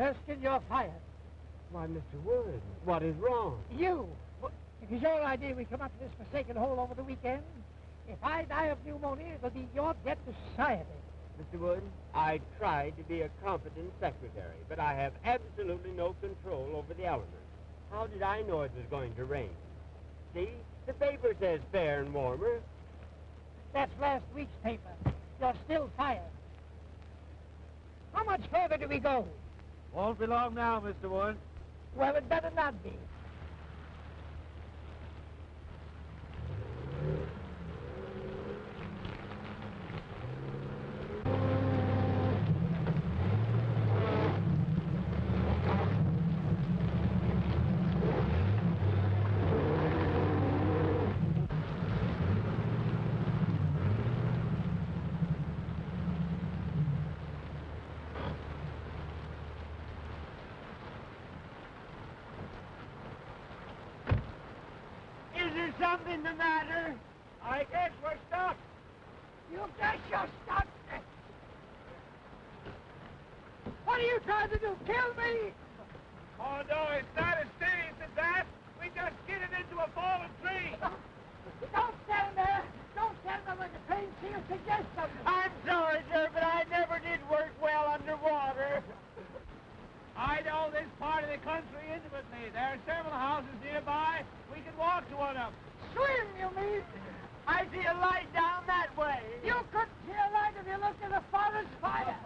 Erskine, you're fired. Why, Mr. Wood, what is wrong? You! It is your idea we come up to this forsaken hole over the weekend. If I die of pneumonia, it'll be your debt to society. Mr. Wood, I tried to be a competent secretary, but I have absolutely no control over the elements. How did I know it was going to rain? See, the paper says fair and warmer. That's last week's paper. You're still fired. How much further do we go? Won't be long now, Mr. Wood. Well, it better not be. Is there something the matter? I guess we're stuck. You guess you're stuck. What are you trying to do? Kill me? Oh, no, it's not as serious as that. We just skidded into a fallen tree. Don't stand there. Don't stand there like a trained seal. Suggest something. I'm sorry, sir, but I never did work well underwater. I know this part of the country intimately. There are several houses nearby. We can walk to one of them. Swim, you mean? I see a light down that way. You couldn't see a light if you looked at the forest fire.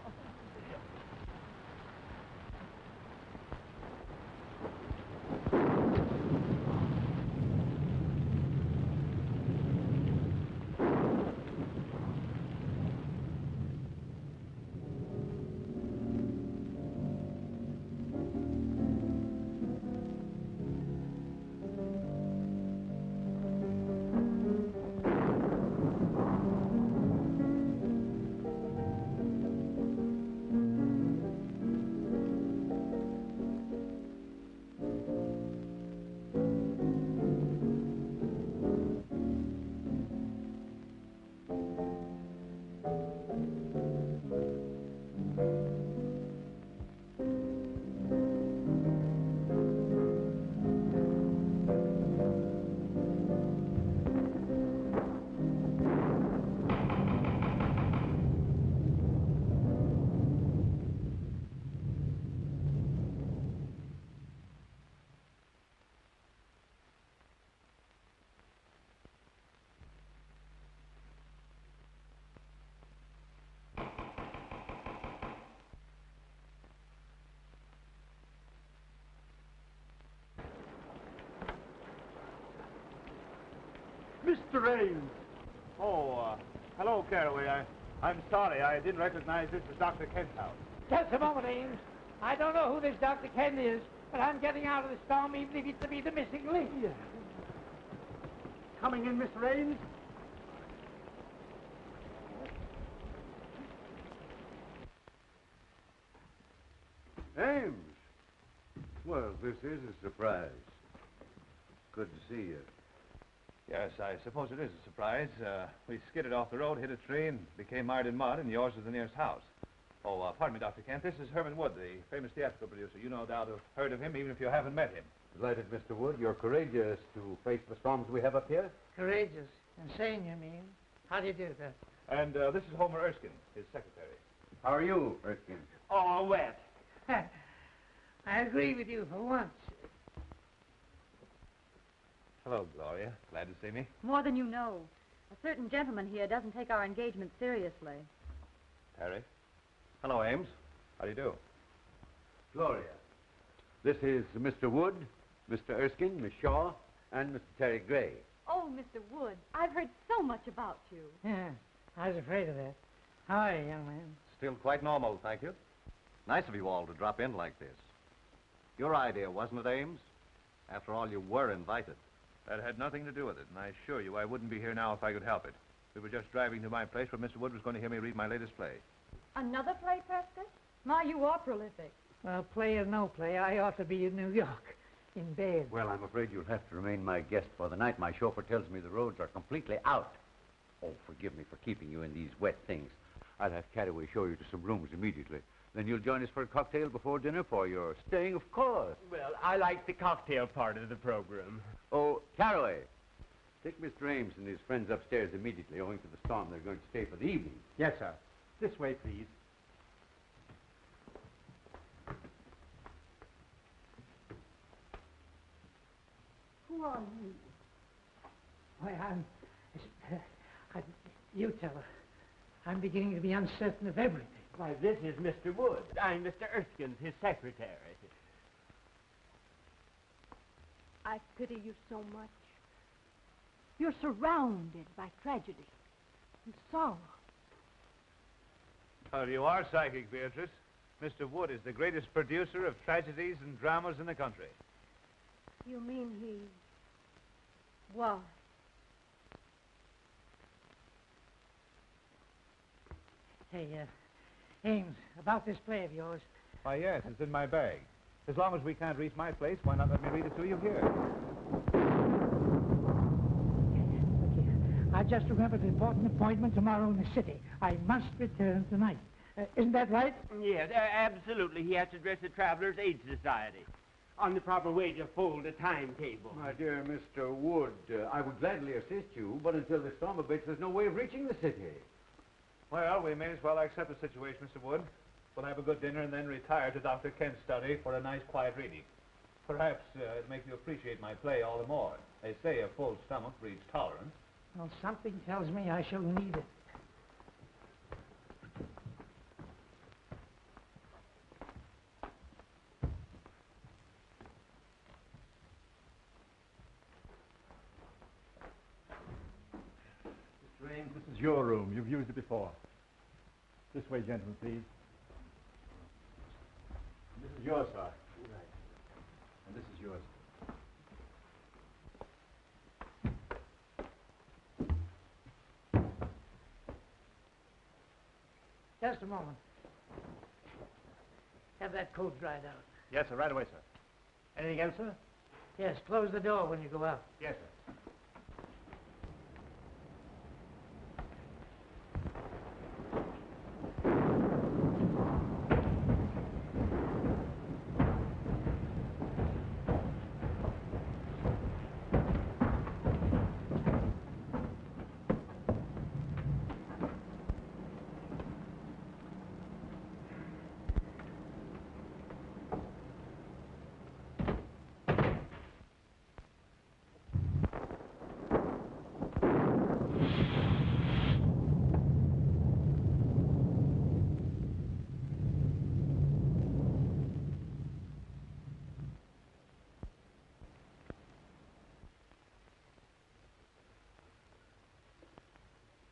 Mr. Ames. Oh, hello, Caraway. I'm sorry. I didn't recognize this as Dr. Kent's house. Just a moment, Ames. I don't know who this Dr. Kent is, but I'm getting out of the storm even if it's to be the missing link. Coming in, Mr. Ames? Ames! Well, this is a surprise. Good to see you. Yes, I suppose it is a surprise. We skidded off the road, hit a tree, and became mired in mud, and yours is the nearest house. Oh, pardon me, Dr. Kent. This is Herman Wood, the famous theatrical producer. You no doubt have heard of him, even if you haven't met him. Delighted, Mr. Wood. You're courageous to face the storms we have up here. Courageous. Insane, you mean? How do you do that? And this is Homer Erskine, his secretary. How are you, Erskine? Oh, wet. I agree with you for once. Hello, Gloria. Glad to see me. More than you know. A certain gentleman here doesn't take our engagement seriously. Harry. Hello, Ames. How do you do? Gloria. This is Mr. Wood, Mr. Erskine, Miss Shaw, and Mr. Terry Gray. Oh, Mr. Wood, I've heard so much about you. Yeah, I was afraid of that. How are you, young man? Still quite normal, thank you. Nice of you all to drop in like this. Your idea, wasn't it, Ames? After all, you were invited. That had nothing to do with it, and I assure you I wouldn't be here now if I could help it. We were just driving to my place where Mr. Wood was going to hear me read my latest play. Another play, Prescott? My, you are prolific. Well, play or no play, I ought to be in New York, in bed. Well, I'm afraid you'll have to remain my guest for the night. My chauffeur tells me the roads are completely out. Oh, forgive me for keeping you in these wet things. I'll have Caraway show you to some rooms immediately. Then you'll join us for a cocktail before dinner for your staying, of course. Well, I like the cocktail part of the program. Oh, Caraway, take Mr. Ames and his friends upstairs immediately. Owing to the storm, they're going to stay for the evening. Yes, sir. This way, please. Who are you? Why, you tell her. I'm beginning to be uncertain of everything. Why, this is Mr. Wood. I'm Mr. Erskine, his secretary. I pity you so much. You're surrounded by tragedy and sorrow. Oh, you are psychic, Beatrice. Mr. Wood is the greatest producer of tragedies and dramas in the country. You mean he was? Hey, Ames, about this play of yours. Why, yes, it's in my bag. As long as we can't reach my place, why not let me read it to you here? Look here. I just remembered an important appointment tomorrow in the city. I must return tonight. Isn't that right? Yes, absolutely. He has to address the Travelers' Aid Society on the proper way to fold a timetable. My dear Mr. Wood, I would gladly assist you, but until the storm abates, there's no way of reaching the city. Well, we may as well accept the situation, Mr. Wood. We'll have a good dinner and then retire to Dr. Kent's study for a nice, quiet reading. Perhaps it'll make you appreciate my play all the more. They say a full stomach breeds tolerance. Well, something tells me I shall need it. Mr. Ames, this is your room. You've used it before. This way, gentlemen, please. This is yours, sir. Right. And this is yours. Just a moment. Have that coat dried out. Yes, sir. Right away, sir. Anything else, sir? Yes, close the door when you go out. Yes, sir.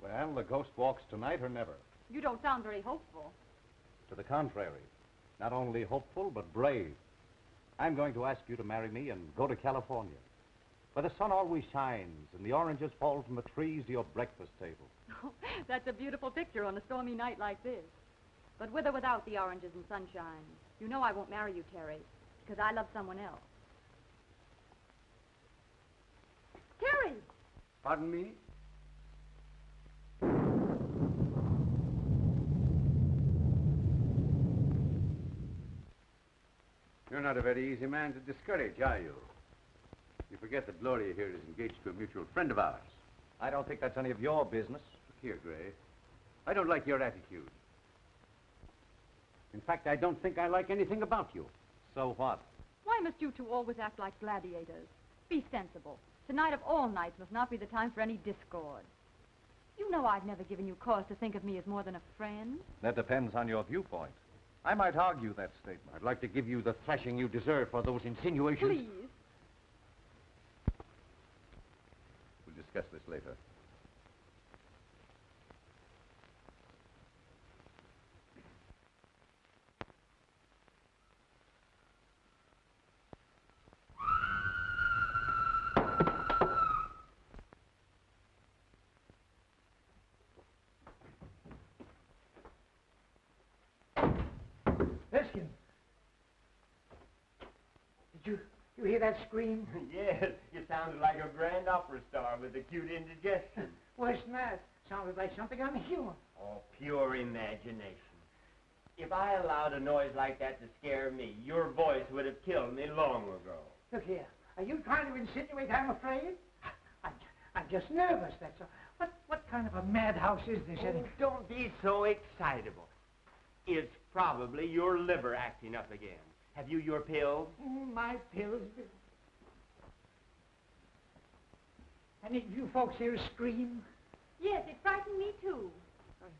Well, the ghost walks tonight or never. You don't sound very hopeful. To the contrary. Not only hopeful, but brave. I'm going to ask you to marry me and go to California, where the sun always shines and the oranges fall from the trees to your breakfast table. That's a beautiful picture on a stormy night like this. But with or without the oranges and sunshine, you know I won't marry you, Terry, because I love someone else. Terry! Pardon me? You're not a very easy man to discourage, are you? You forget that Gloria here is engaged to a mutual friend of ours. I don't think that's any of your business. Here, Gray. I don't like your attitude. In fact, I don't think I like anything about you. So what? Why must you two always act like gladiators? Be sensible. Tonight of all nights must not be the time for any discord. You know I've never given you cause to think of me as more than a friend. That depends on your viewpoint. I might argue that statement. I'd like to give you the thrashing you deserve for those insinuations. Please. We'll discuss this later. Erskine! Did you hear that scream? Yes, you sounded like a grand opera star with acute indigestion. Worse than that. Sounded like something unhuman. Oh, pure imagination. If I allowed a noise like that to scare me, your voice would have killed me long ago. Look here. Are you trying to insinuate I'm afraid? I'm just nervous, that's all. What kind of a madhouse is this? Oh, don't be so excitable. It's probably your liver acting up again. Have you your pills? Oh, my pills. Any of you folks here scream? Yes, it frightened me, too.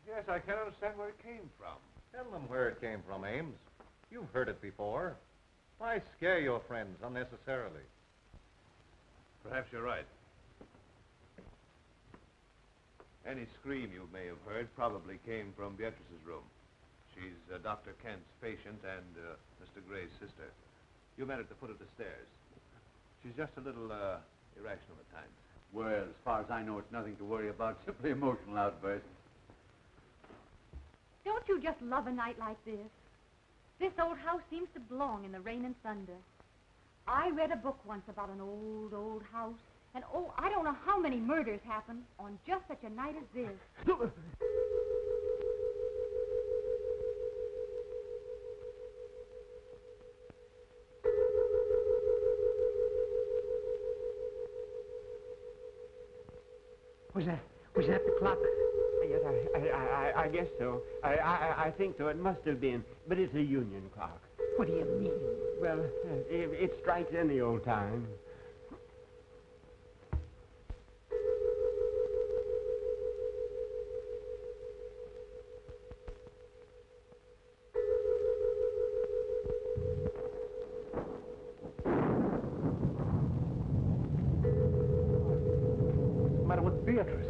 Yes, I can't understand where it came from. Tell them where it came from, Ames. You've heard it before. Why scare your friends unnecessarily? Perhaps you're right. Any scream you may have heard probably came from Beatrice's room. She's Dr. Kent's patient and Mr. Gray's sister. You met at the foot of the stairs. She's just a little irrational at times. Well, as far as I know, it's nothing to worry about. Simply emotional outbursts. Don't you just love a night like this? This old house seems to belong in the rain and thunder. I read a book once about an old, old house, and oh, I don't know how many murders happen on just such a night as this. Was that the clock? Yes, I guess so. I think so. It must have been. But it's a union clock. What do you mean? Well, it strikes any old time. What's the matter with Beatrice?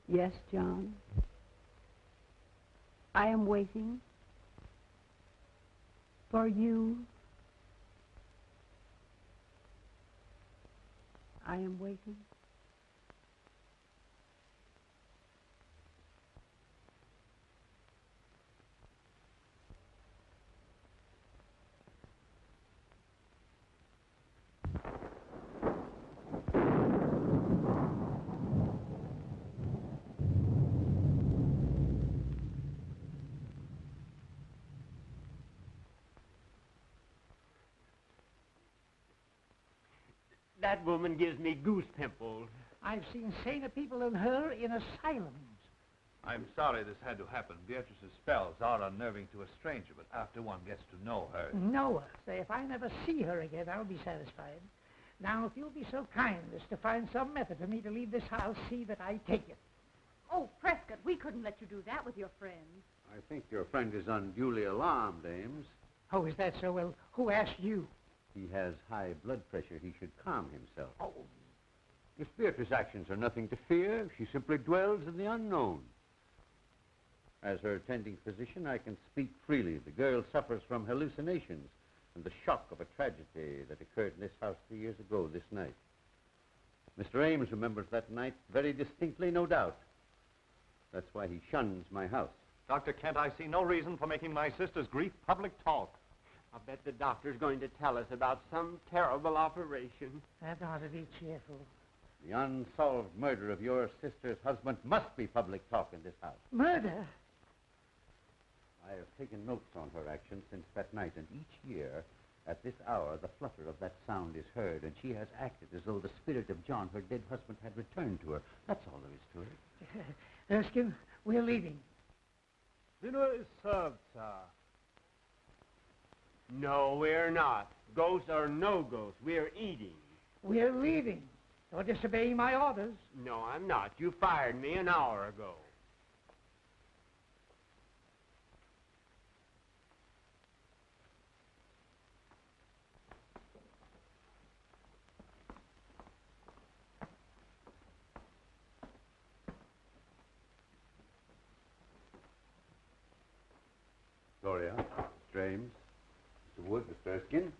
Yes, John. I am waiting for you. I am waiting. That woman gives me goose pimples. I've seen saner people than her in asylums. I'm sorry this had to happen. Beatrice's spells are unnerving to a stranger, but after one gets to know her... Know her. Say, if I never see her again, I'll be satisfied. Now, if you'll be so kind as to find some method for me to leave this house, see that I take it. Oh, Prescott, we couldn't let you do that with your friends. I think your friend is unduly alarmed, Ames. Oh, is that so? Well, who asked you? He has high blood pressure. He should calm himself. Oh. Miss Beatrice's actions are nothing to fear. She simply dwells in the unknown. As her attending physician, I can speak freely. The girl suffers from hallucinations and the shock of a tragedy that occurred in this house 3 years ago this night. Mr. Ames remembers that night very distinctly, no doubt. That's why he shuns my house. Dr. Kent, I see no reason for making my sister's grief public talk. I'll bet the doctor's going to tell us about some terrible operation. That ought to be cheerful. The unsolved murder of your sister's husband must be public talk in this house. Murder? I have taken notes on her actions since that night, and each year, at this hour, the flutter of that sound is heard, and she has acted as though the spirit of John, her dead husband, had returned to her. That's all there is to it. Erskine, we're leaving. Dinner is served, sir. No, we're not. Ghosts or no ghosts, we're eating. We're leaving. You're disobeying my orders. No, I'm not. You fired me an hour ago. Gloria, Mr. Ames, Mr. Wood, Mr. Erskine.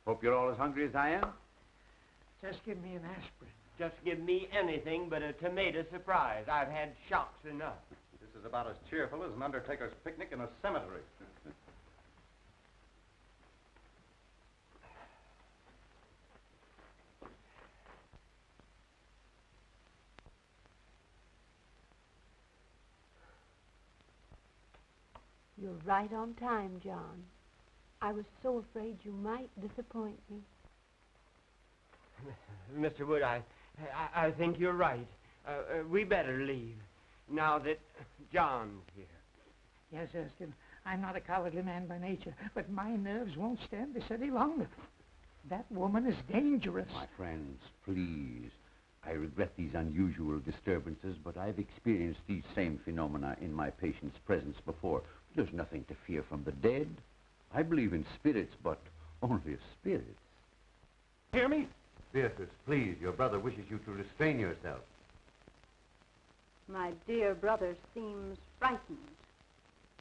Hope you're all as hungry as I am. Just give me an aspirin. Just give me anything but a tomato surprise. I've had shocks enough. This is about as cheerful as an undertaker's picnic in a cemetery. You're right on time, John. I was so afraid you might disappoint me. Mr. Wood, I think you're right. We better leave, now that John's here. Yes, Erskine, I'm not a cowardly man by nature, but my nerves won't stand this any longer. That woman is dangerous. My friends, please. I regret these unusual disturbances, but I've experienced these same phenomena in my patient's presence before. There's nothing to fear from the dead. I believe in spirits, but only as spirits. Hear me? Beatrice, please, your brother wishes you to restrain yourself. My dear brother seems frightened,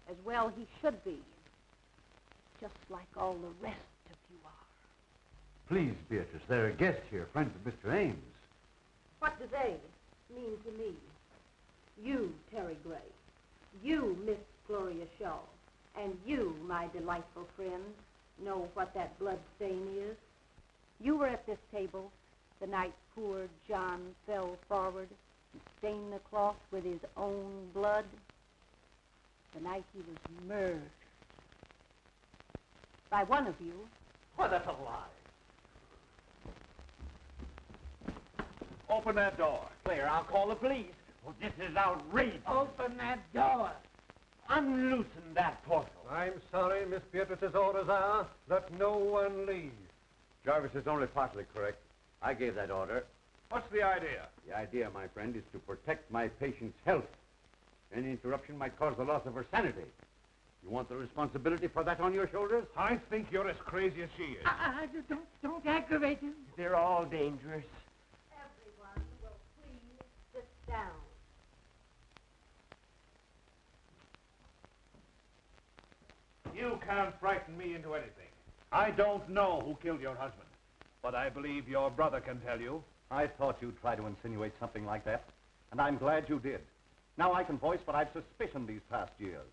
as well he should be, just like all the rest of you are. Please, Beatrice, there are guests here, friends of Mr. Ames. What do they mean to me? You, Terry Gray. You, Miss Gloria Shaw. And you, my delightful friends, know what that blood stain is. You were at this table the night poor John fell forward and stained the cloth with his own blood. The night he was murdered. By one of you. Why, that's a lie. Open that door. Claire, I'll call the police. Oh, this is outrageous. Open that door. Unloosen that portal. I'm sorry, Miss Beatrice's orders are that no one leave. Jarvis is only partly correct. I gave that order. What's the idea? The idea, my friend, is to protect my patient's health. Any interruption might cause the loss of her sanity. You want the responsibility for that on your shoulders? I think you're as crazy as she is. Don't aggravate him. They're all dangerous. Everyone will please sit down. You can't frighten me into anything. I don't know who killed your husband, but I believe your brother can tell you. I thought you'd try to insinuate something like that, and I'm glad you did. Now I can voice what I've suspicioned these past years.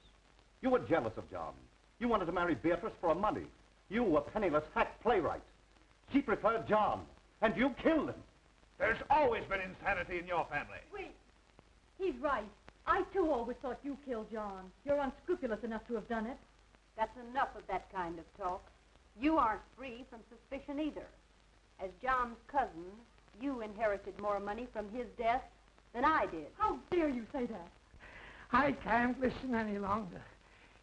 You were jealous of John. You wanted to marry Beatrice for money. You, a penniless hack playwright. She preferred John, and you killed him. There's always been insanity in your family. Wait. He's right. I, too, always thought you killed John. You're unscrupulous enough to have done it. That's enough of that kind of talk. You aren't free from suspicion either. As John's cousin, you inherited more money from his death than I did. How dare you say that? I can't listen any longer.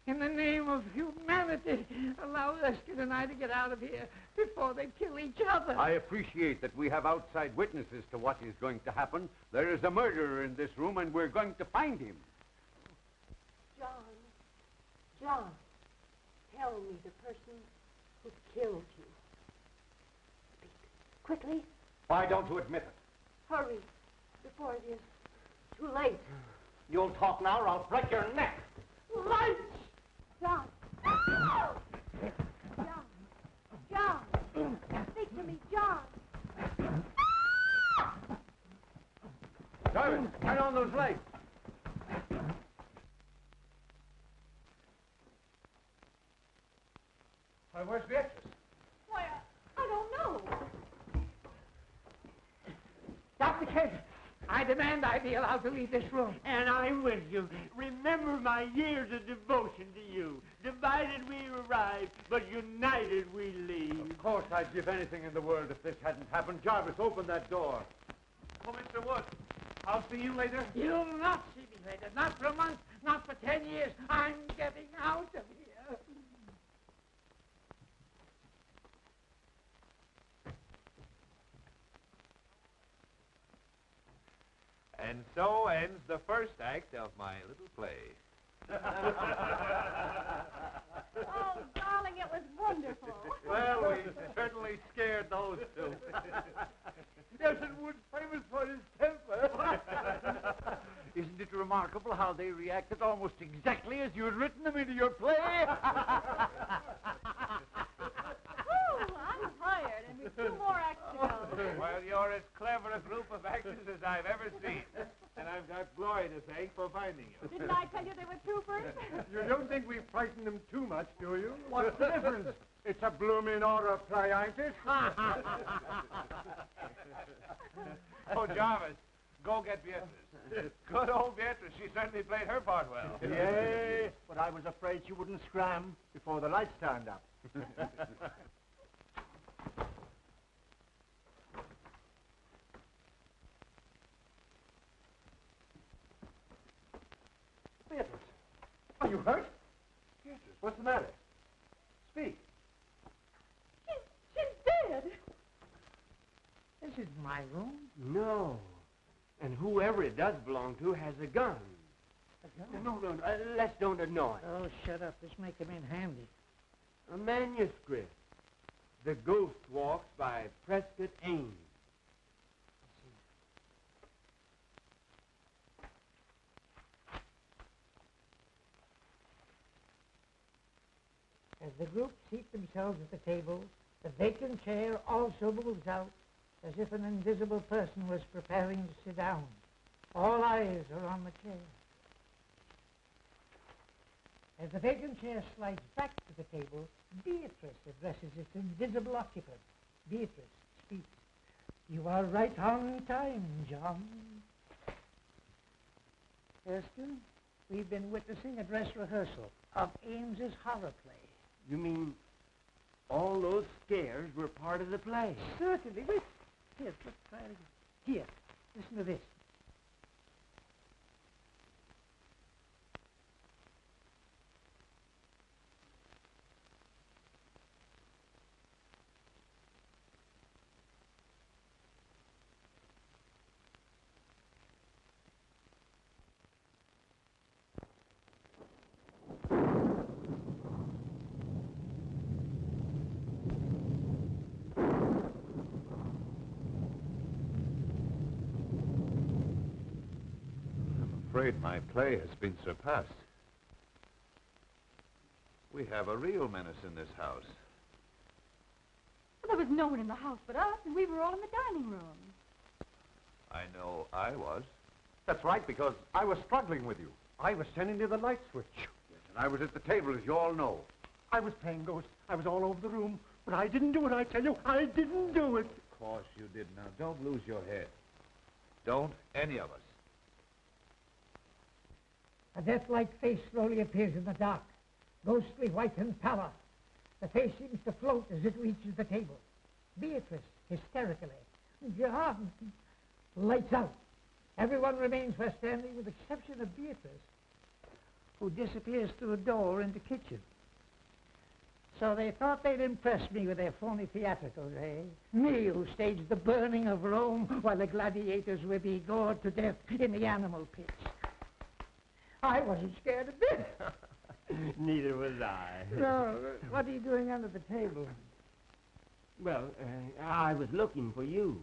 In the name of humanity, allow Erskine and I to get out of here before they kill each other. I appreciate that we have outside witnesses to what is going to happen. There is a murderer in this room, and we're going to find him. John, tell me the person who killed you. Speak quickly. Why don't you admit it? Hurry, before it is too late. You'll talk now or I'll break your neck. Light! John! John! Speak to me, John! Jarvis, turn on those lights. Why, where's Beatrice? Why, I don't know. Dr. Kent, I demand I be allowed to leave this room. And I'm with you. Remember my years of devotion to you. Divided we arrive, but united we leave. Of course, I'd give anything in the world if this hadn't happened. Jarvis, open that door. Oh, Mr. Wood, I'll see you later. You'll not see me later. Not for a month, not for 10 years. I'm getting out of here. And so ends the first act of my little play. Oh, darling, it was wonderful. Well, we certainly scared those two. Nelson Wood's famous for his temper. Isn't it remarkable how they reacted almost exactly as you had written them into your play? Whew, I'm tired, and we've 2 more acts to go. Well, you're as clever a group of actors as I've ever seen. And I've got Gloria to thank for finding you. Didn't I tell you they were troopers? You don't think we frightened them too much, do you? What's the difference? It's a blooming order of play, ain't it? Oh, Jarvis, go get Beatrice. Good old Beatrice. She certainly played her part well. Yay, but I was afraid she wouldn't scram before the lights turned up. Beatrice, are you hurt? Beatrice, what's the matter? Speak. She's dead. This is my room. No. And whoever it does belong to has a gun. A gun? No, let's don't annoy. Oh, shut up. This make him in handy. A manuscript. The Ghost Walks by Prescott Ames. As the group seat themselves at the table, the vacant chair also moves out, as if an invisible person was preparing to sit down. All eyes are on the chair. As the vacant chair slides back to the table, Beatrice addresses its invisible occupant. Beatrice speaks. You are right on time, John. Erskine, we've been witnessing a dress rehearsal of Ames's horror play. You mean all those scares were part of the play? Certainly. Wait. Here, let's try it again. Here, listen to this. I'm afraid my play has been surpassed. We have a real menace in this house. Well, there was no one in the house but us, and we were all in the dining room. I know I was. That's right, because I was struggling with you. I was sending you the light switch. Yes, and I was at the table, as you all know. I was playing ghost. I was all over the room. But I didn't do it, I tell you. I didn't do it. Of course you did. Now, don't lose your head. Don't any of us. A death-like face slowly appears in the dark, ghostly white and pallor. The face seems to float as it reaches the table. Beatrice, hysterically. John! Lights out. Everyone remains where standing with the exception of Beatrice, who disappears through a door in the kitchen. So they thought they'd impress me with their phony theatricals, eh? Me, who staged the burning of Rome while the gladiators were being gored to death in the animal pits. I wasn't scared a bit. Neither was I. No, what are you doing under the table? Well, I was looking for you.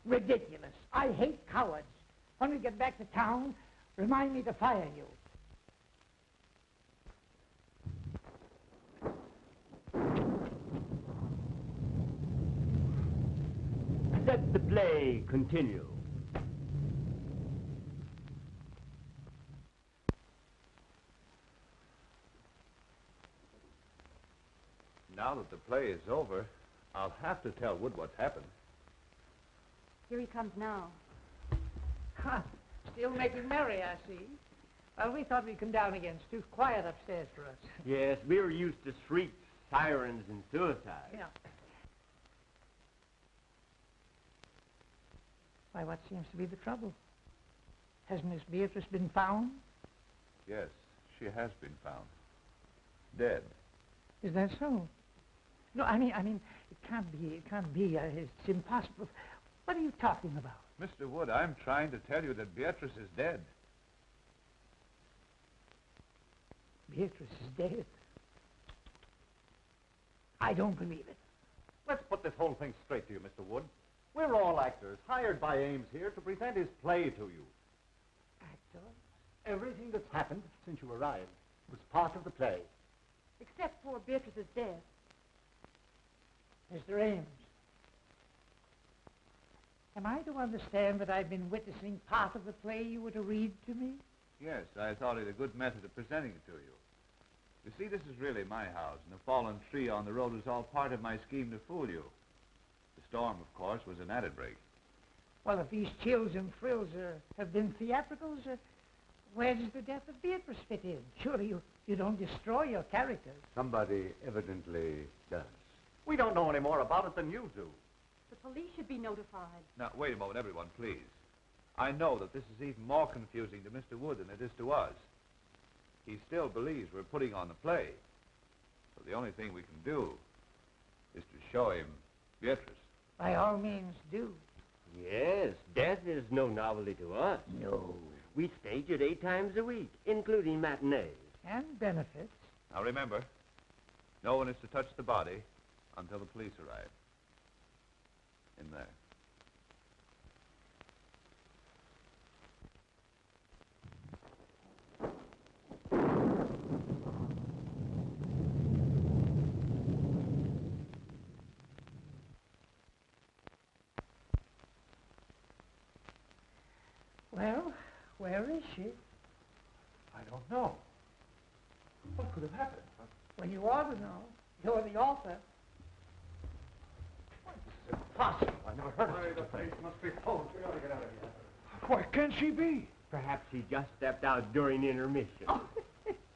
Ridiculous. I hate cowards. When we get back to town, remind me to fire you. Let the play continue. Now that the play is over, I'll have to tell Wood what's happened. Here he comes now. Ha! Still making merry, I see. Well, we thought we'd come down again. It's too quiet upstairs for us. Yes, we're used to shrieks, sirens, and suicides. Yeah. Why, what seems to be the trouble? Has Miss Beatrice been found? Yes, she has been found. Dead. Is that so? No, I mean, it can't be. It's impossible. What are you talking about? Mr. Wood, I'm trying to tell you that Beatrice is dead. Beatrice is dead. I don't believe it. Let's put this whole thing straight to you, Mr. Wood. We're all actors, hired by Ames here to present his play to you. Actors? Everything that's happened since you arrived was part of the play. Except poor Beatrice's death. Mr. Ames, Am I to understand that I've been witnessing part of the play you were to read to me? Yes, I thought it a good method of presenting it to you. You see, this is really my house, and the fallen tree on the road was all part of my scheme to fool you. The storm, of course, was an added break. Well, if these chills and thrills have been theatricals, where does the death of Beatrice fit in? Surely you don't destroy your characters. Somebody evidently does. We don't know any more about it than you do. The police should be notified. Now, wait a moment, everyone, please. I know that this is even more confusing to Mr. Wood than it is to us. He still believes we're putting on the play. So the only thing we can do is to show him Beatrice. By all means, do. Yes, death is no novelty to us. No. We stage it 8 times a week, including matinees. And benefits. Now, remember, no one is to touch the body until the police arrive. In there. Well, where is she? I don't know. What could have happened? Well, you ought to know. You're the author. Impossible. I never heard of The place must be closed. We ought to get out of here. Where can she be? Perhaps he just stepped out during intermission.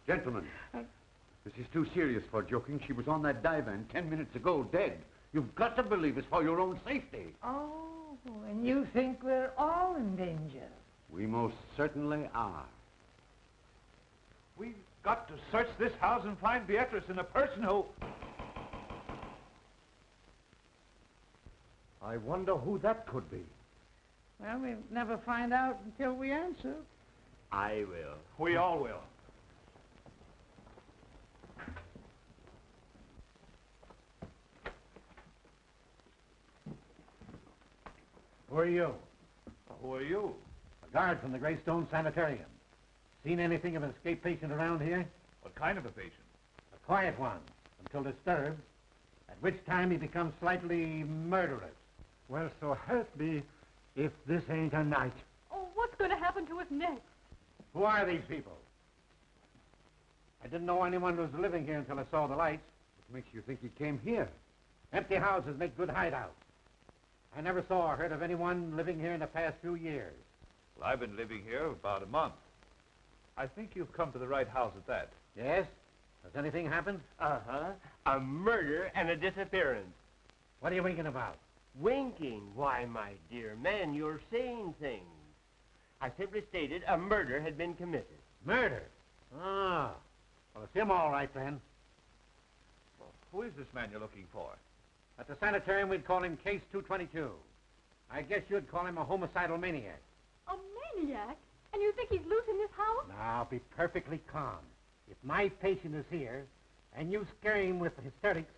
Gentlemen, this is too serious for joking. She was on that divan 10 minutes ago, dead. You've got to believe it's for your own safety. Oh, and you think we're all in danger? We most certainly are. We've got to search this house and find Beatrice and the person who... I wonder who that could be. Well, we'll never find out until we answer. I will. We all will. Who are you? Who are you? A guard from the Greystone Sanitarium. Seen anything of an escaped patient around here? What kind of a patient? A quiet one, until disturbed, at which time he becomes slightly murderous. Well, so help me if this ain't a night. Oh, what's going to happen to us next? Who are these people? I didn't know anyone was living here until I saw the lights. What makes you think he came here? Empty houses make good hideouts. I never saw or heard of anyone living here in the past few years. Well, I've been living here about a month. I think you've come to the right house at that. Yes? Has anything happened? Uh-huh. A murder and a disappearance. What are you winking about? Winking? Why, my dear man, you're saying things. I simply stated a murder had been committed. Murder? Ah. Well, it's him all right, then. Well, who is this man you're looking for? At the sanitarium, we'd call him Case 222. I guess you'd call him a homicidal maniac. A maniac? And you think he's loose in this house? Now, be perfectly calm. If my patient is here, and you scare him with hysterics,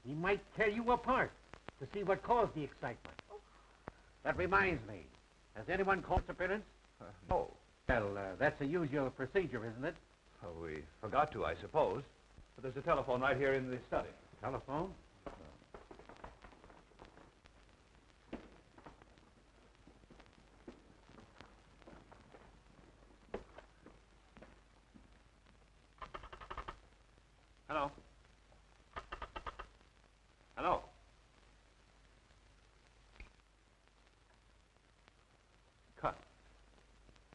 he might tear you apart to see what caused the excitement. Oh. That reminds me. Has anyone called appearance? No. Well, that's a usual procedure, isn't it? Well, we forgot to, I suppose. But there's a telephone right here in the study. Telephone? Hello? Hello? Cut.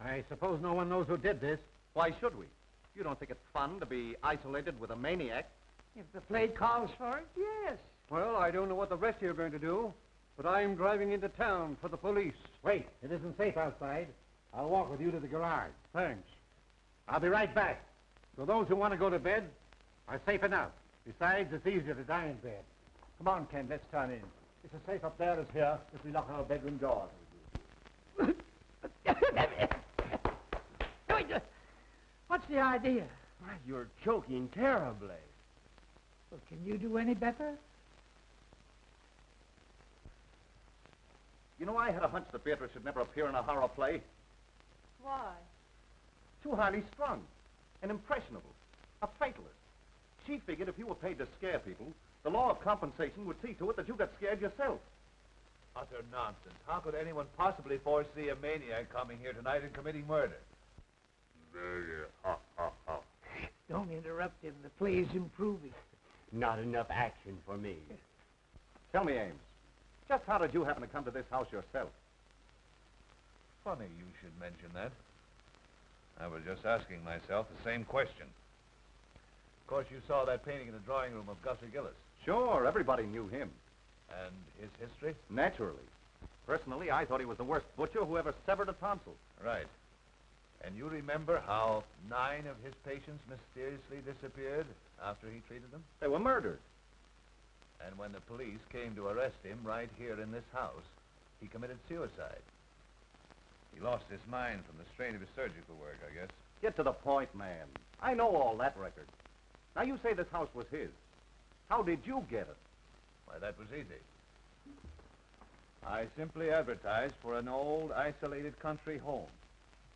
I suppose no one knows who did this. Why should we? You don't think it's fun to be isolated with a maniac? If the play calls for it, yes. Well, I don't know what the rest of you are going to do, but I'm driving into town for the police. Wait, it isn't safe outside. I'll walk with you to the garage. Thanks. I'll be right back. So those who want to go to bed are safe enough. Besides, it's easier to die in bed. Come on, Ken, let's turn in. It's as safe up there as here if we lock our bedroom doors. What's the idea? Why, you're choking terribly. Well, can you do any better? You know, I had a hunch that Beatrice should never appear in a horror play. Why? Too highly strung and impressionable. A fatalist. She figured if you were paid to scare people, the law of compensation would see to it that you got scared yourself. Utter nonsense. How could anyone possibly foresee a maniac coming here tonight and committing murder? Don't interrupt him. The play's improving. Not enough action for me. Tell me, Ames, just how did you happen to come to this house yourself? Funny you should mention that. I was just asking myself the same question. Of course, you saw that painting in the drawing room of Gussie Gillis. Sure, everybody knew him. And his history? Naturally. Personally, I thought he was the worst butcher who ever severed a tonsil. Right. And you remember how 9 of his patients mysteriously disappeared after he treated them? They were murdered. And when the police came to arrest him right here in this house, he committed suicide. He lost his mind from the strain of his surgical work, I guess. Get to the point, man. I know all that record. Now, you say this house was his. How did you get it? Why, that was easy. I simply advertised for an old, isolated country home.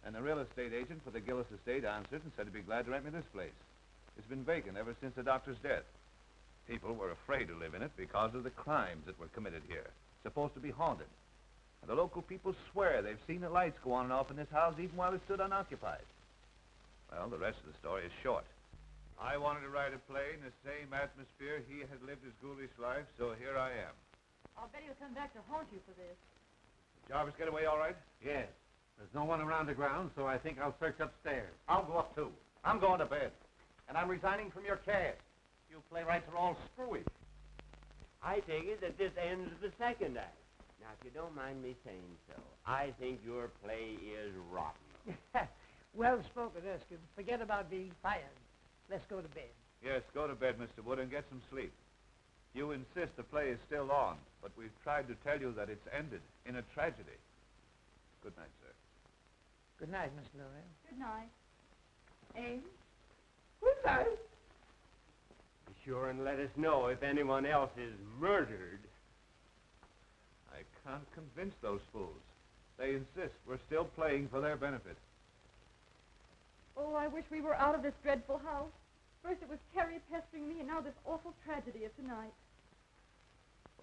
And the real estate agent for the Gillis estate answered and said he'd be glad to rent me this place. It's been vacant ever since the doctor's death. People were afraid to live in it because of the crimes that were committed here. It's supposed to be haunted. And the local people swear they've seen the lights go on and off in this house even while it stood unoccupied. Well, the rest of the story is short. I wanted to write a play in the same atmosphere he had lived his ghoulish life, so here I am. I'll bet he'll come back to haunt you for this. Jarvis get away all right? Yes. There's no one around the ground, so I think I'll search upstairs. I'll go up, too. I'm going to bed. And I'm resigning from your cast. You playwrights are all screwy. I take it that this ends the second act. Now, if you don't mind me saying so, I think your play is rotten. Well spoken, Erskine. Forget about being fired. Let's go to bed. Yes, go to bed, Mr. Wood, and get some sleep. You insist the play is still on, but we've tried to tell you that it's ended in a tragedy. Good night, sir. Good night, Miss Gloria. Good night. Ames? Good night. Be sure and let us know if anyone else is murdered. I can't convince those fools. They insist we're still playing for their benefit. Oh, I wish we were out of this dreadful house. First it was Terry pestering me, and now this awful tragedy of tonight.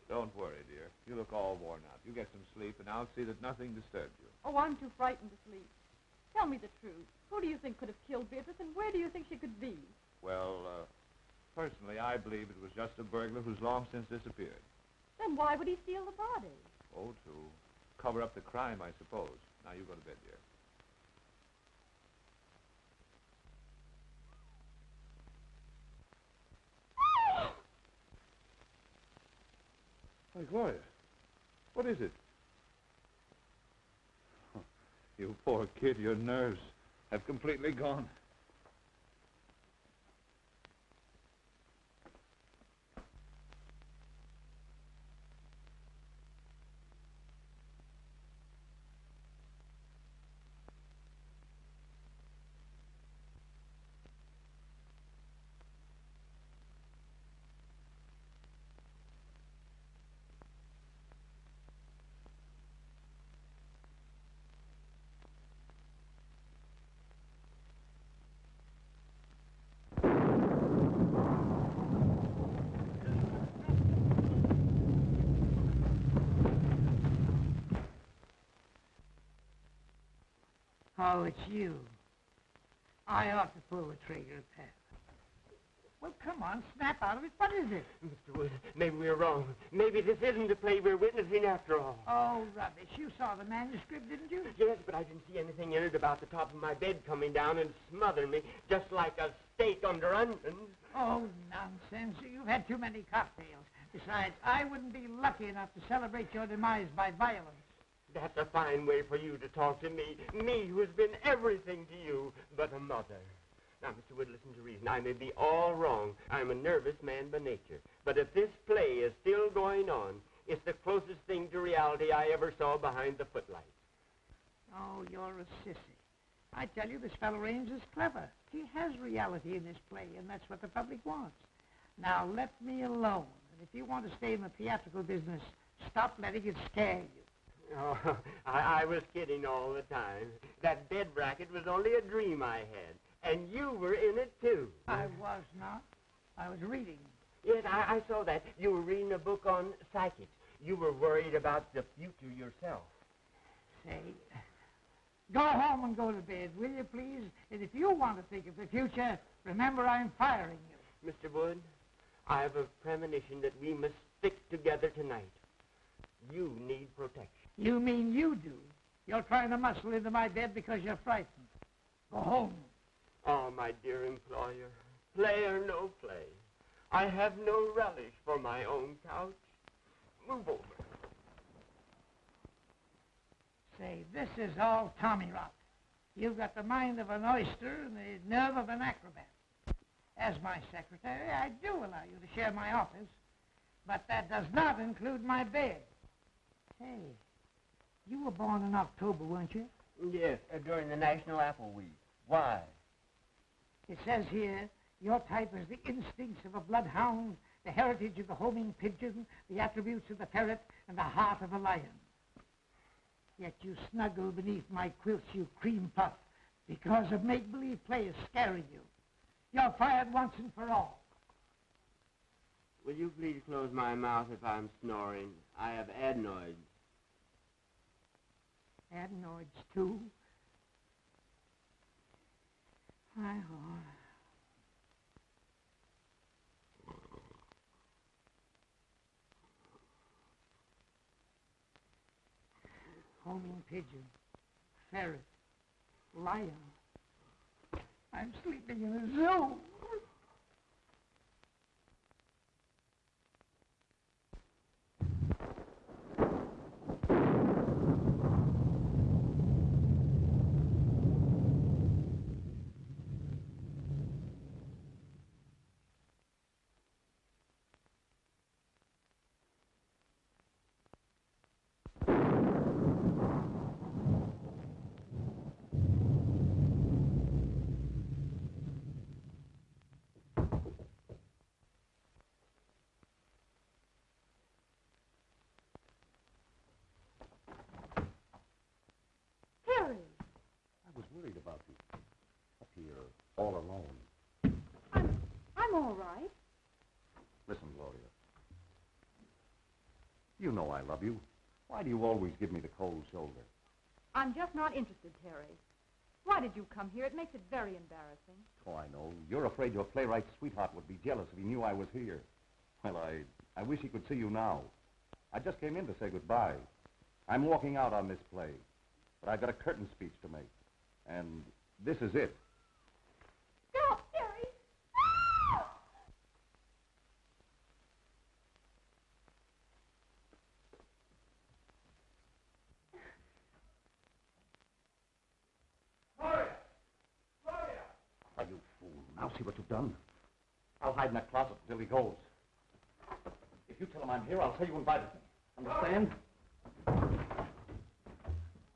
Don't worry, dear. You look all worn out. You get some sleep, and I'll see that nothing disturbs you. Oh, I'm too frightened to sleep. Tell me the truth. Who do you think could have killed Beatrice, and where do you think she could be? Well, personally, I believe it was just a burglar who's long since disappeared. Then why would he steal the body? Oh, to cover up the crime, I suppose. Now, you go to bed, dear. Why, Gloria, what is it? Oh, you poor kid, your nerves have completely gone. Oh, it's you. I ought to pull the trigger, Pat. Well, come on, snap out of it. What is it? Mr. Wood, maybe we're wrong. Maybe this isn't the play we're witnessing after all. Oh, rubbish. You saw the manuscript, didn't you? Yes, but I didn't see anything in it about the top of my bed coming down and smothering me, just like a steak under onions. Oh, nonsense. You've had too many cocktails. Besides, I wouldn't be lucky enough to celebrate your demise by violence. That's a fine way for you to talk to me who has been everything to you but a mother. Now, Mr. Wood, listen to reason. I may be all wrong. I'm a nervous man by nature. But if this play is still going on, it's the closest thing to reality I ever saw behind the footlights. Oh, you're a sissy. I tell you, this fellow Ames is clever. He has reality in this play, and that's what the public wants. Now, let me alone. And if you want to stay in the theatrical business, stop letting it scare you. Oh, I was kidding all the time. That bed bracket was only a dream I had, and you were in it, too. I was not. I was reading. Yes, I saw that. You were reading a book on psychics. you were worried about the future yourself. Say, go home and go to bed, will you, please? And if you want to think of the future, remember I'm firing you. Mr. Wood, I have a premonition that we must stick together tonight. You need protection. You mean you do? You're trying to muscle into my bed because you're frightened. Go home. Oh, my dear employer, play or no play, I have no relish for my own couch. Move over. Say, this is all tommy rot. You've got the mind of an oyster and the nerve of an acrobat. As my secretary, I do allow you to share my office, but that does not include my bed. Hey, you were born in October, weren't you? Yes, during the National Apple Week. Why? It says here, your type is the instincts of a bloodhound, the heritage of the homing pigeon, the attributes of the ferret, and the heart of a lion. Yet you snuggle beneath my quilts, you cream puff, because of make-believe play is scaring you. You're fired once and for all. Will you please close my mouth if I'm snoring? I have adenoids. Adenoids, too? Hi-ho. Homing pigeon, ferret, lion. I'm sleeping in a zoo. I was worried about you. Up here, all alone. I'm all right. Listen, Gloria. You know I love you. Why do you always give me the cold shoulder? I'm just not interested, Terry. Why did you come here? It makes it very embarrassing. Oh, I know. You're afraid your playwright sweetheart would be jealous if he knew I was here. Well, I wish he could see you now. I just came in to say goodbye. I'm walking out on this play, but I've got a curtain speech to make. And this is it. Stop, Terry! Gloria! Gloria! Why, you fool. Now see what you've done. I'll hide in that closet until he goes. If you tell him I'm here, I'll tell you invited me. Understand?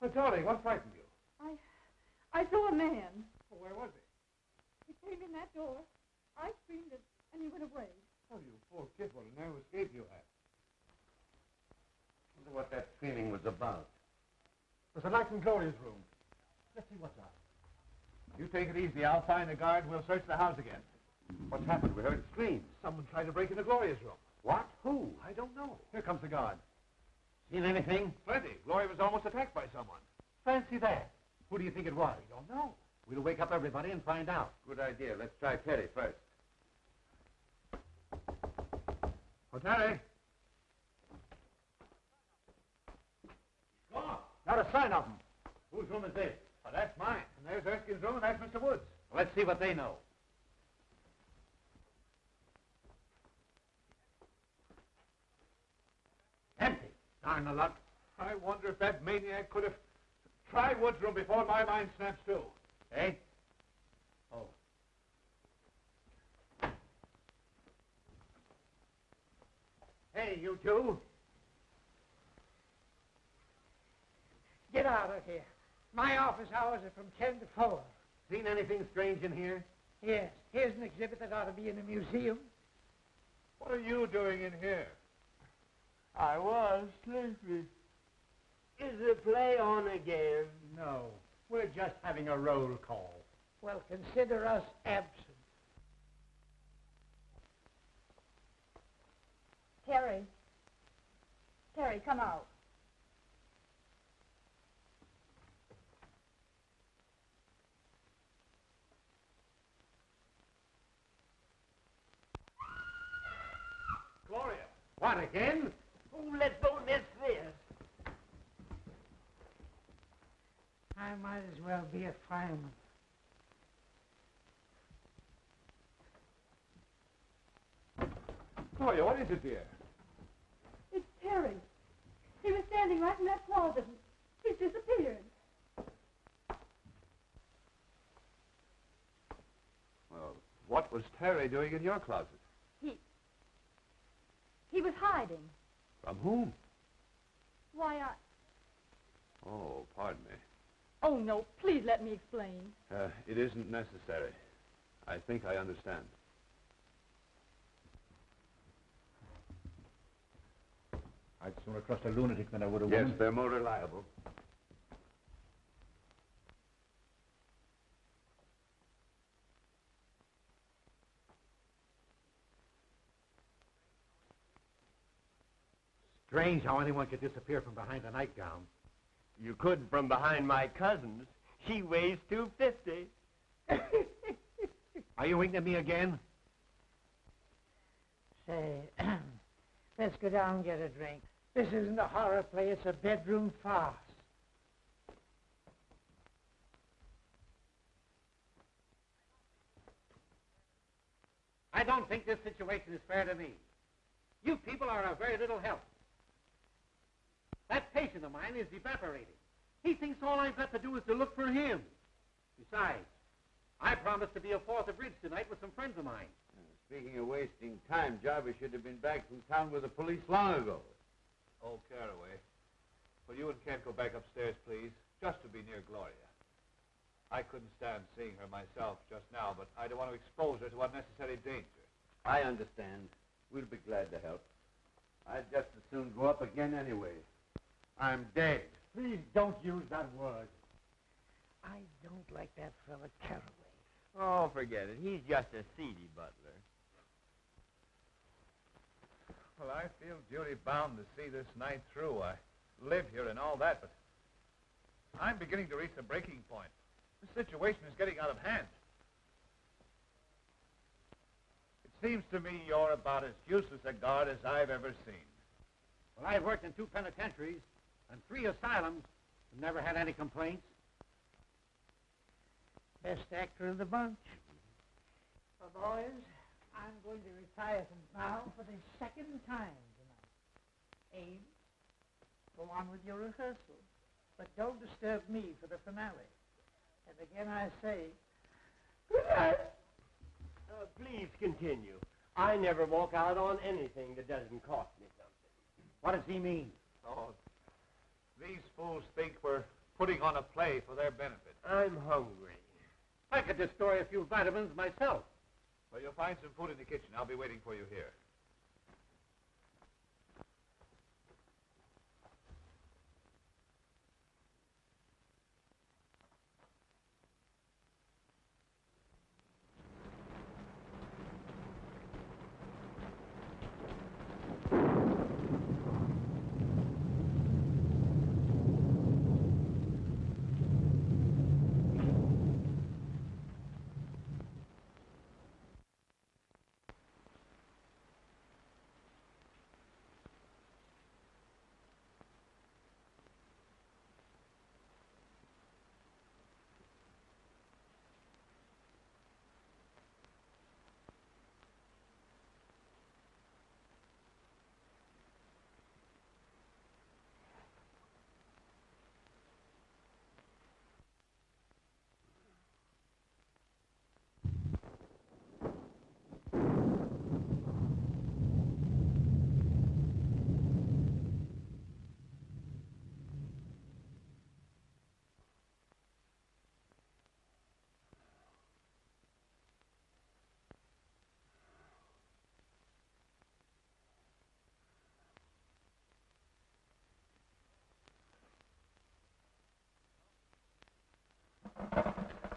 Oh, darling, what frightened you? I saw a man. Oh, where was he? He came in that door. I screamed and he went away. Oh, you poor kid, what a narrow escape you had. Wonder what that screaming was about. There's a light in Gloria's room. Let's see what's up. You take it easy. I'll find the guard and we'll search the house again. What's happened? We heard screams. Someone tried to break into Gloria's room. What? Who? I don't know. Here comes the guard. Seen anything? Plenty. Gloria was almost attacked by someone. Fancy that. Who do you think it was? We don't know. We'll wake up everybody and find out. Good idea. Let's try Terry first. Oh, Terry. Gone. Not a sign of him. Whose room is this? Oh, that's mine. And there's Erskine's room and that's Mr. Woods. Well, let's see what they know. Empty. Darn the luck. I wonder if that maniac could have tried Wood's room before my mind snaps to. Eh? Oh. Hey, you two. Get out of here. My office hours are from 10 to 4. Seen anything strange in here? Yes, here's an exhibit that ought to be in a museum. What are you doing in here? I was sleepy. Is the play on again? No, we're just having a roll call. Well, consider us absent. Terry, Terry, come out. Gloria. What, again? Oh, let's don't miss this. I might as well be a fireman. Gloria, what is it, dear? It's Terry. He was standing right in that closet. He's disappeared. Well, what was Terry doing in your closet? He was hiding. From whom? Why, Oh, pardon me. Oh, no, please let me explain. It isn't necessary. I think I understand. I'd sooner trust a lunatic than I would a Yes, woman. they're more reliable. Strange how anyone could disappear from behind a nightgown. You could from behind my cousin's. She weighs 250. Are you winking at me again? Say, let's go down and get a drink. This isn't a horror play, it's a bedroom farce. I don't think this situation is fair to me. You people are of very little help. That patient of mine is evaporating. He thinks all I've got to do is to look for him. Besides, I promised to be a 4th of Bridge tonight with some friends of mine. Speaking of wasting time, Jarvis should have been back from town with the police long ago. Oh, Caraway. Will you and Kent go back upstairs, please? Just to be near Gloria. I couldn't stand seeing her myself just now, but I don't want to expose her to unnecessary danger. I understand. We'll be glad to help. I'd just as soon go up again anyway. I'm dead. Please don't use that word. I don't like that fella Caraway. Oh, forget it. He's just a seedy butler. Well, I feel duty-bound to see this night through. I live here and all that, but I'm beginning to reach the breaking point. The situation is getting out of hand. It seems to me you're about as useless a guard as I've ever seen. Well, I've worked in 2 penitentiaries and 3 asylums and never had any complaints. Best actor of the bunch. Well, boys, I'm going to retire from now for the 2nd time tonight. Abe, go on with your rehearsal, but don't disturb me for the finale. And again I say, good night. Please continue. I never walk out on anything that doesn't cost me something. What does he mean? Oh, these fools think we're putting on a play for their benefit. I'm hungry. I could destroy a few vitamins myself. Well, you'll find some food in the kitchen. I'll be waiting for you here.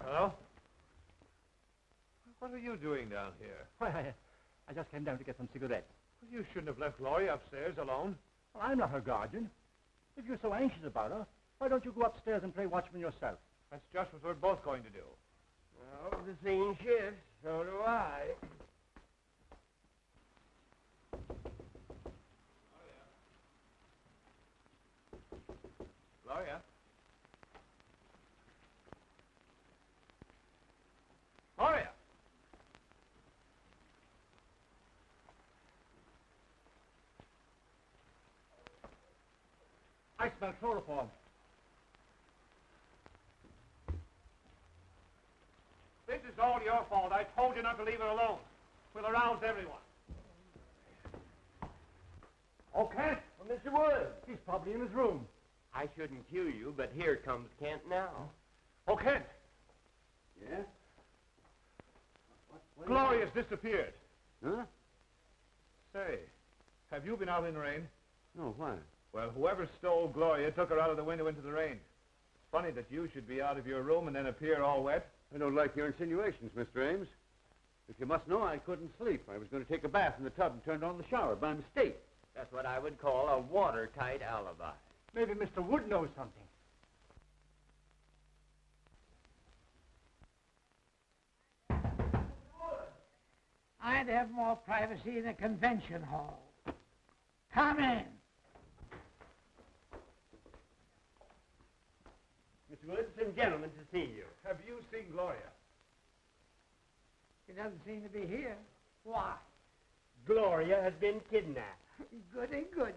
Hello? What are you doing down here? Why, I just came down to get some cigarettes. Well, you shouldn't have left Gloria upstairs alone. Well, I'm not her guardian. If you're so anxious about her, why don't you go upstairs and play watchman yourself? That's just what we're both going to do. Well, the scene shifts. So do I. Gloria? Gloria! I smell chloroform. This is all your fault. I told you not to leave her alone. We'll arouse everyone. Okay. Well, Mr. Woods. He's probably in his room. I shouldn't cue you, but here comes Kent now. Oh, Kent! Yeah? Gloria's disappeared. Huh? Say, have you been out in the rain? No, why? Well, whoever stole Gloria took her out of the window into the rain. Funny that you should be out of your room and then appear all wet. I don't like your insinuations, Mr. Ames. If you must know, I couldn't sleep. I was going to take a bath in the tub and turned on the shower by mistake. That's what I would call a watertight alibi. Maybe Mr. Wood knows something. I'd have more privacy in a convention hall. Come in. Mr. Woods, some gentlemen to see you. Have you seen Gloria? She doesn't seem to be here. Why? Gloria has been kidnapped. Goody, goody.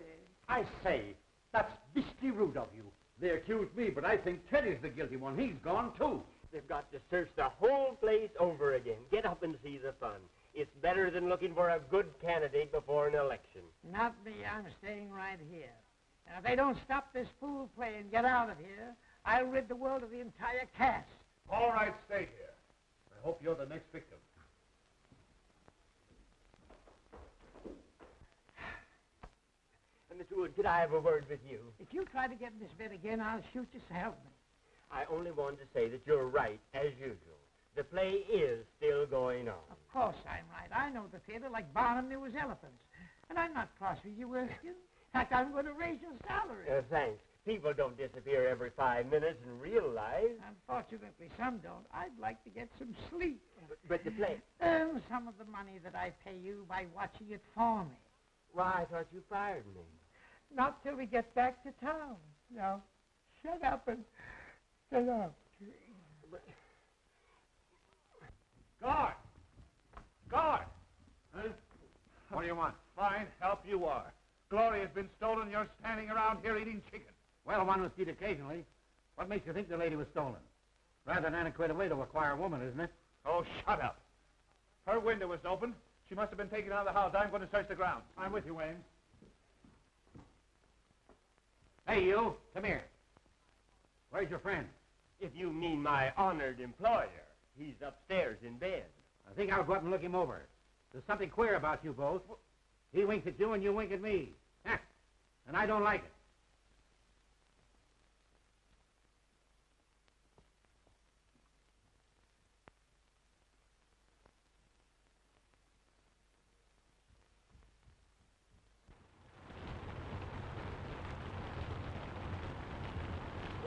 I say, that's beastly rude of you. They accuse me, but I think Teddy's the guilty one. He's gone, too. They've got to search the whole place over again. Get up and see the fun. It's better than looking for a good candidate before an election. Not me. I'm staying right here. And if they don't stop this fool play and get out of here, I'll rid the world of the entire cast. All right, stay here. I hope you're the next victim. Mr. Wood, could I have a word with you? If you try to get in this bed again, I'll shoot you, so help me. I only wanted to say that you're right, as usual. The play is still going on. Of course I'm right. I know the theater like Barnum knew his elephants. And I'm not cross with you, Erskine. In fact, I'm going to raise your salary. Thanks. People don't disappear every 5 minutes in real life. Unfortunately, some don't. I'd like to get some sleep. But the play... Earn some of the money that I pay you by watching it for me. Why, I thought you fired me. Not till we get back to town. Now, shut up and get up. Guard! Guard! Huh? What do you want? Fine, help you are. Gloria's been stolen and you're standing around here eating chicken. Well, one must eat occasionally. What makes you think the lady was stolen? Rather an antiquated way to acquire a woman, isn't it? Oh, shut up. Her window was open. She must have been taken out of the house. I'm going to search the grounds. I'm with you, Ames. Hey, you. Come here. Where's your friend? If you mean my honored employer, he's upstairs in bed. I think I'll go up and look him over. There's something queer about you both. He winks at you and you wink at me. And I don't like it.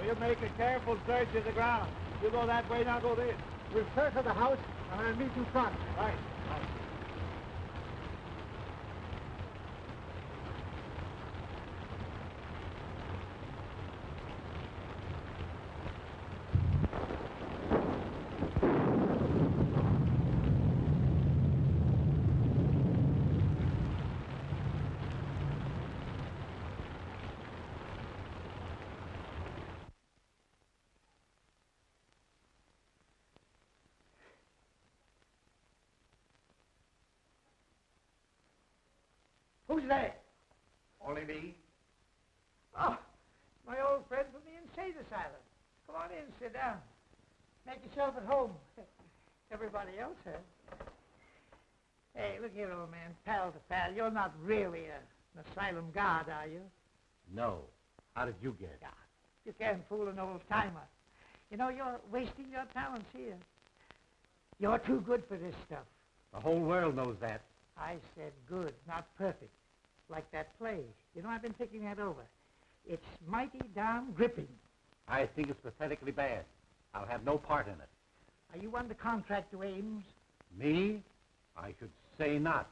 We'll make a careful search of the ground. You go that way, and I'll go this. We'll search the house, and I'll meet you front. Right. Who's there? Only me. Oh, my old friend from the insane asylum. Come on in, sit down. Make yourself at home. Everybody else has. Hey, look here, old man, pal to pal. You're not really an asylum guard, are you? No. How did you get it? God, you can't fool an old-timer. You know, you're wasting your talents here. You're too good for this stuff. The whole world knows that. I said good, not perfect. like that play. You know, I've been thinking that over. It's mighty darn gripping. I think it's pathetically bad. I'll have no part in it. Are you under contract to Ames? Me? I should say not.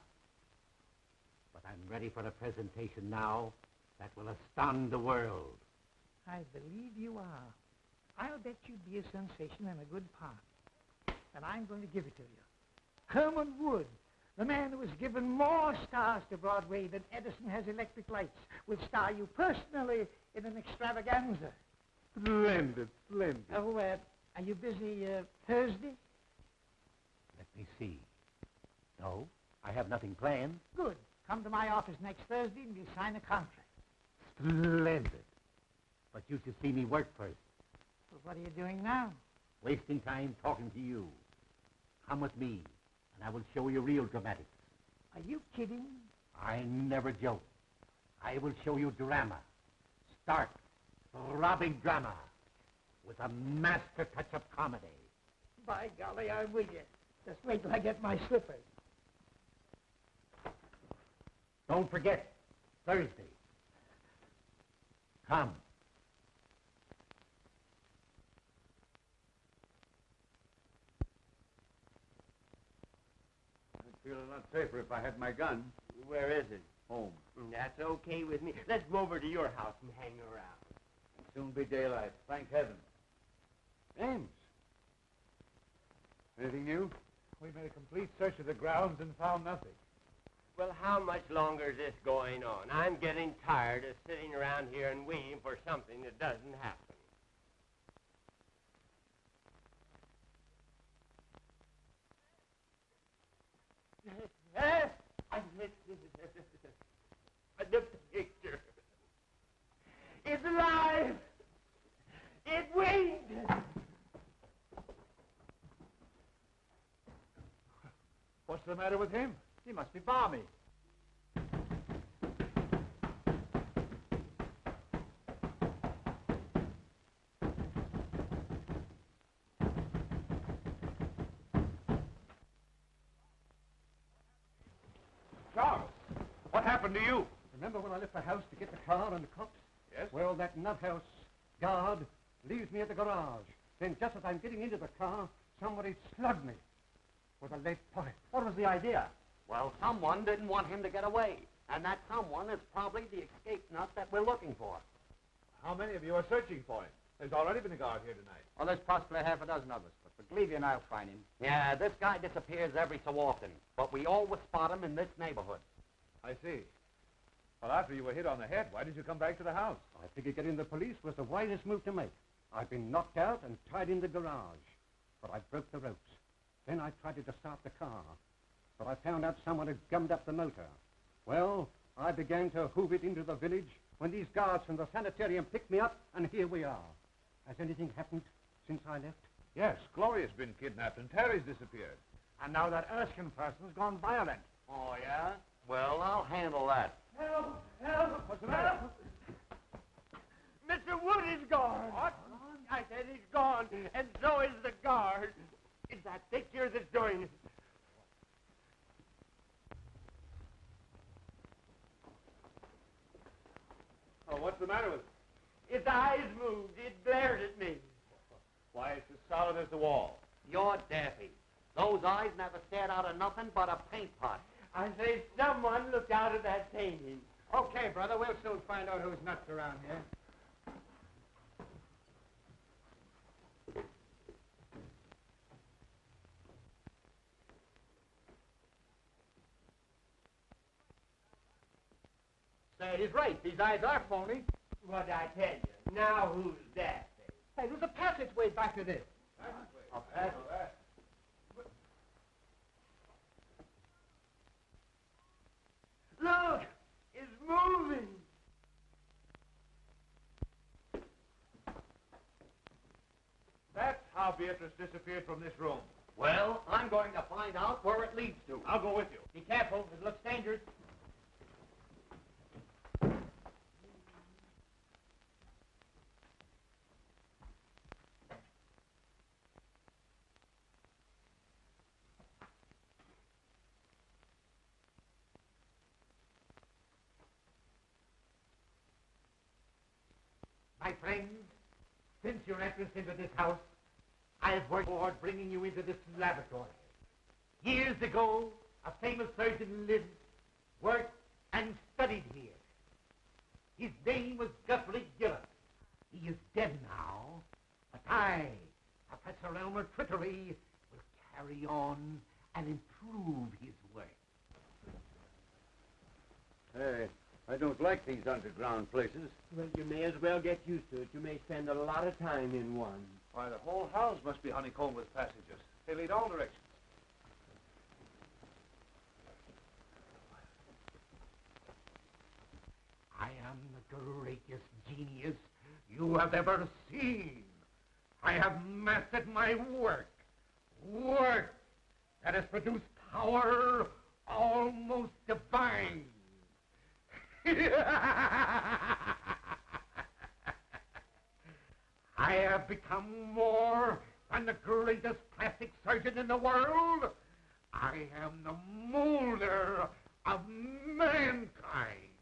But I'm ready for a presentation now that will astound the world. I believe you are. I'll bet you'd be a sensation and a good part. And I'm going to give it to you. Herman Wood, the man who has given more stars to Broadway than Edison has electric lights, will star you personally in an extravaganza. Splendid, splendid. Oh, are you busy Thursday? Let me see. No, I have nothing planned. Good. Come to my office next Thursday and we'll sign a contract. Splendid. But you should see me work first. Well, what are you doing now? Wasting time talking to you. Come with me, and I will show you real dramatics. Are you kidding? I never joke. I will show you drama. Stark, throbbing drama, with a master touch of comedy. By golly, I'm with you. Just wait till I get my slippers. Don't forget, Thursday. Come. I'd feel a lot safer if I had my gun. Where is it? Home. That's okay with me. Let's go over to your house and hang around. It'll soon be daylight. Thank heaven. Ames. Anything new? We made a complete search of the grounds and found nothing. Well, how much longer is this going on? I'm getting tired of sitting around here and waiting for something that doesn't happen. The picture. It's alive. It winged. What's the matter with him? He must be balmy. Charles, what happened to you? Remember when I left the house to get the car and the cops? Yes? Well, that nuthouse guard leaves me at the garage. Then just as I'm getting into the car, somebody slugged me with a lead pipe. What was the idea? Well, someone didn't want him to get away. And that someone is probably the escape nut that we're looking for. How many of you are searching for him? There's already been a guard here tonight. Well, there's possibly half a dozen of us, but believe you and I'll find him. Yeah, this guy disappears every so often, but we always spot him in this neighborhood. I see. Well, after you were hit on the head, why did you come back to the house? I figured getting the police was the wisest move to make. I've been knocked out and tied in the garage, but I broke the ropes. Then I tried to start the car, but I found out someone had gummed up the motor. Well, I began to hoof it into the village when these guards from the sanitarium picked me up, and here we are. Has anything happened since I left? Yes, Gloria's been kidnapped and Terry's disappeared. And now that Erskine person's gone violent. Oh, yeah? Well, I'll handle that. Help! Help! What's the matter? Mr. Wood is gone. What? I said he's gone, and so is the guard. It's that picture that's doing it. Oh, what's the matter with it? Its eyes moved. It glared at me. Why, it's as solid as the wall. You're daffy. Those eyes never stared out of nothing but a paint pot. I say someone looked out of that painting. Okay, brother, we'll soon find out who's nuts around here. Say, he's right. These eyes are phony. What'd I tell you? Now who's that? Hey, there's a passageway back to this. A passage? Look! It's moving! That's how Beatrice disappeared from this room. Well, I'm going to find out where it leads to. I'll go with you. Be careful. It looks dangerous. My friends, since your entrance into this house, I've worked toward bringing you into this laboratory. Years ago, a famous surgeon lived, worked, and studied here. His name was Guthrie Gillis. He is dead now, but I, Professor Elmer Trickery, will carry on and improve his work. Hey, I don't like these underground places. Well, you may as well get used to it. You may spend a lot of time in one. Why, the whole house must be honeycombed with passages. They lead all directions. I am the greatest genius you have ever seen. I have mastered my work. Work that has produced power almost divine. I have become more than the greatest plastic surgeon in the world. I am the molder of mankind.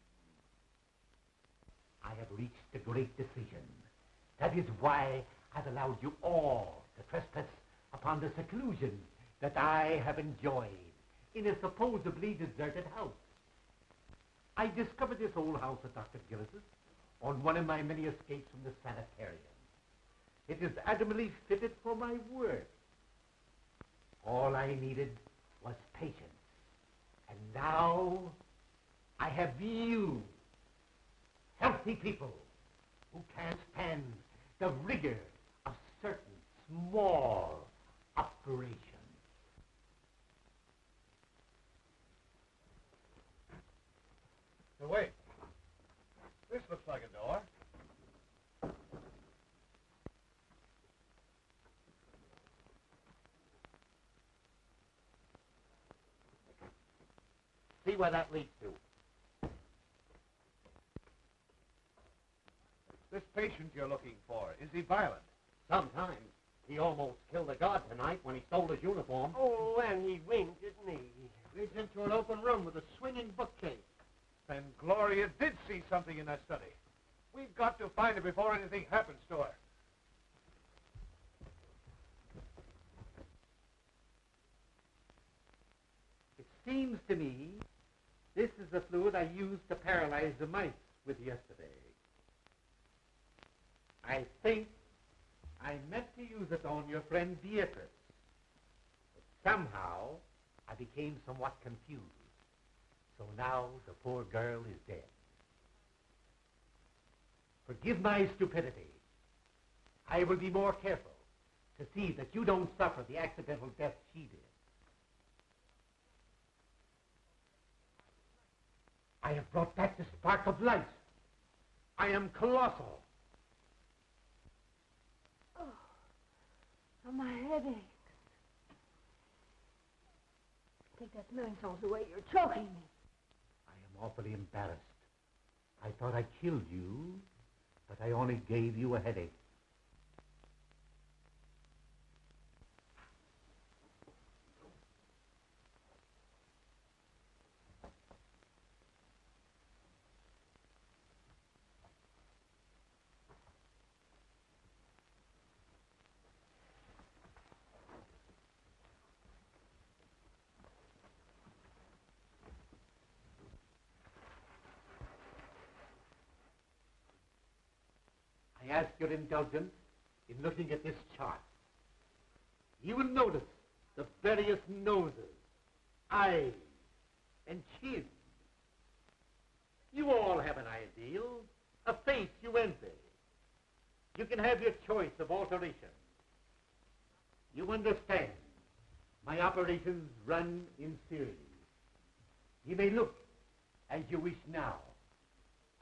I have reached a great decision. That is why I've allowed you all to trespass upon the seclusion that I have enjoyed in a supposedly deserted house. I discovered this old house of Dr. Gillis's on one of my many escapes from the sanitarium. It is admirably fitted for my work. All I needed was patience. And now I have you, healthy people, who can't stand the rigor of certain small operations. So wait. This looks like a door. See where that leads to. This patient you're looking for, is he violent? Sometimes. He almost killed a guard tonight when he stole his uniform. Oh, and he winked at me. Leads into an open room with a swinging bookcase. Then Gloria did see something in that study. We've got to find her before anything happens to her. It seems to me this is the fluid I used to paralyze the mice with yesterday. I think I meant to use it on your friend Beatrice. But somehow I became somewhat confused. So now the poor girl is dead. Forgive my stupidity. I will be more careful to see that you don't suffer the accidental death she did. I have brought back the spark of life. I am colossal. Oh, my head aches. Take that smelling salts away. You're choking me. I am awfully embarrassed. I thought I killed you, but I only gave you a headache. I ask your indulgence in looking at this chart. You will notice the various noses, eyes, and chins. You all have an ideal, a face you envy. You can have your choice of alteration. You understand, my operations run in series. You may look as you wish now.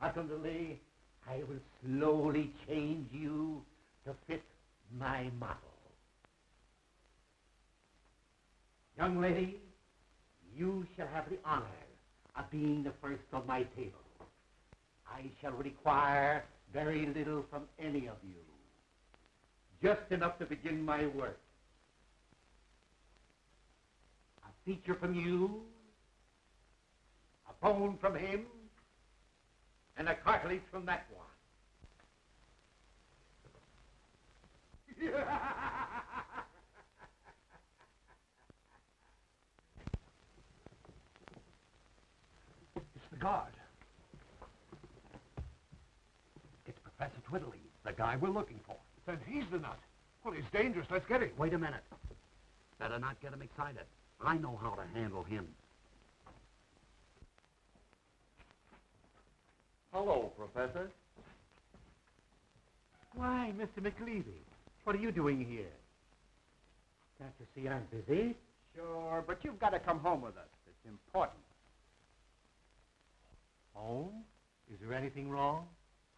Ultimately, I will slowly change you to fit my model. Young lady, you shall have the honor of being the first on my table. I shall require very little from any of you. Just enough to begin my work. A feature from you, a bone from him, and a cartilage from that one. It's the guard. It's Professor Twiddly, the guy we're looking for. Then he's the nut. Well, he's dangerous. Let's get him. Wait a minute. Better not get him excited. I know how to handle him. Hello, Professor. Why, Mr. McLeavy, what are you doing here? Can't you see I'm busy? Sure, but you've got to come home with us. It's important. Home? Is there anything wrong?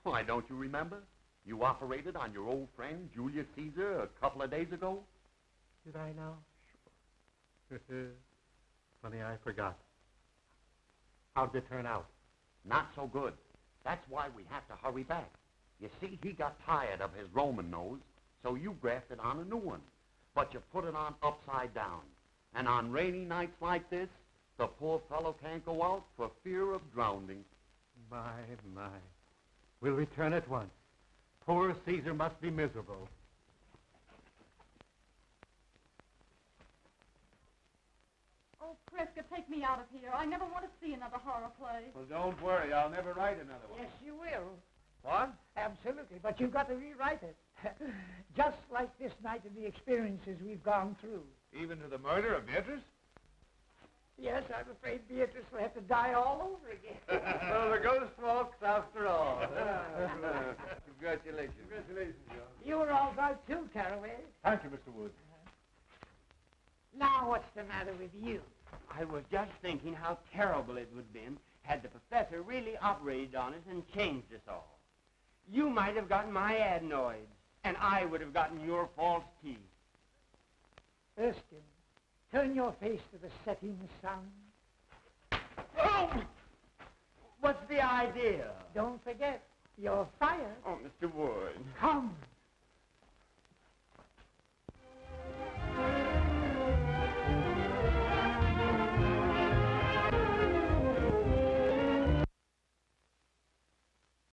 Why, don't you remember? You operated on your old friend, Julius Caesar, a couple of days ago. Did I now? Sure. Funny, I forgot. How'd it turn out? Not so good. That's why we have to hurry back. You see, he got tired of his Roman nose, so you grafted on a new one. But you put it on upside down. And on rainy nights like this, the poor fellow can't go out for fear of drowning. My. We'll return at once. Poor Caesar must be miserable. Oh, Prescott, take me out of here. I never want to see another horror play. Well, don't worry. I'll never write another one. Yes, you will. What? Absolutely, but you've got to rewrite it. Just like this night and the experiences we've gone through. Even to the murder of Beatrice? Yes, I'm afraid Beatrice will have to die all over again. Well, the ghost walks after all. Congratulations. Congratulations, John. You were all right too, Caraway. Thank you, Mr. Wood. Now what's the matter with you? I was just thinking how terrible it would have been had the professor really operated on us and changed us all. You might have gotten my adenoids, and I would have gotten your false teeth. Erskine, turn your face to the setting sun. Oh! What's the idea? Don't forget, you're fired. Oh, Mr. Wood. Come.